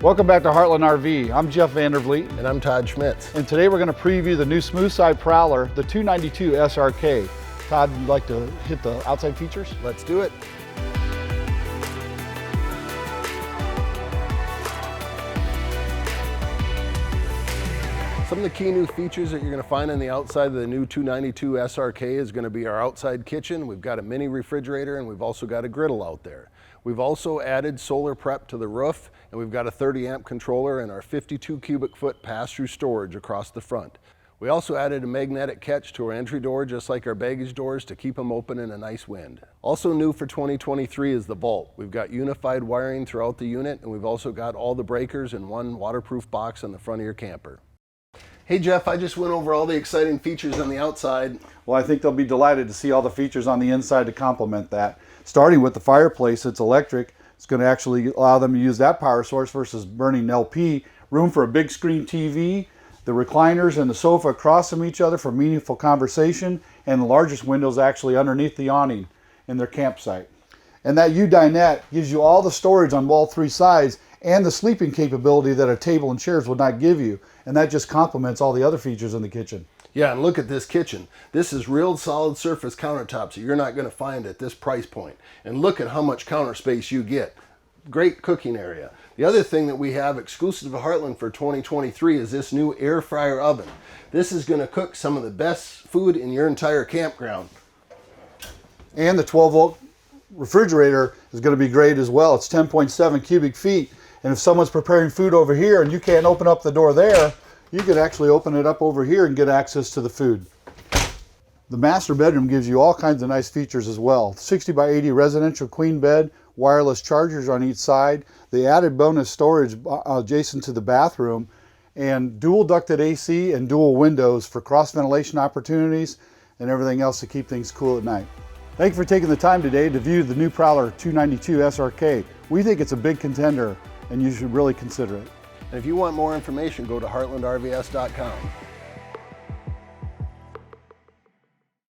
Welcome back to Heartland RV. I'm Jeff Vandervliet. And I'm Todd Schmitz. And today we're going to preview the new smooth side Prowler, the 292 SRK. Todd, would you like to hit the outside features? Let's do it. Some of the key new features that you're going to find on the outside of the new 292 SRK is going to be our outside kitchen. We've got a mini refrigerator and we've also got a griddle out there. We've also added solar prep to the roof, and we've got a 30 amp controller and our 52 cubic foot pass-through storage across the front. We also added a magnetic catch to our entry door, just like our baggage doors, to keep them open in a nice wind. Also new for 2023 is the vault. We've got unified wiring throughout the unit, and we've also got all the breakers in one waterproof box on the front of your camper. Hey Jeff, I just went over all the exciting features on the outside. Well, I think they'll be delighted to see all the features on the inside to complement that. Starting with the fireplace, it's electric. It's going to actually allow them to use that power source versus burning LP. Room for a big screen TV, the recliners and the sofa across from each other for meaningful conversation, and the largest windows actually underneath the awning in their campsite. And that U-dinette gives you all the storage on all three sides and the sleeping capability that a table and chairs would not give you. And that just complements all the other features in the kitchen. Yeah, and look at this kitchen. This is real solid surface countertops that you're not going to find at this price point. And look at how much counter space you get. Great cooking area. The other thing that we have exclusive to Heartland for 2023 is this new air fryer oven. This is going to cook some of the best food in your entire campground. And the 12-volt refrigerator is going to be great as well. It's 10.7 cubic feet. And if someone's preparing food over here and you can't open up the door there, you can actually open it up over here and get access to the food. The master bedroom gives you all kinds of nice features as well. 60 by 80 residential queen bed, wireless chargers on each side, the added bonus storage adjacent to the bathroom, and dual ducted AC and dual windows for cross ventilation opportunities and everything else to keep things cool at night. Thank you for taking the time today to view the new Prowler 292 SRK. We think it's a big contender and you should really consider it. And if you want more information, go to heartlandrvs.com.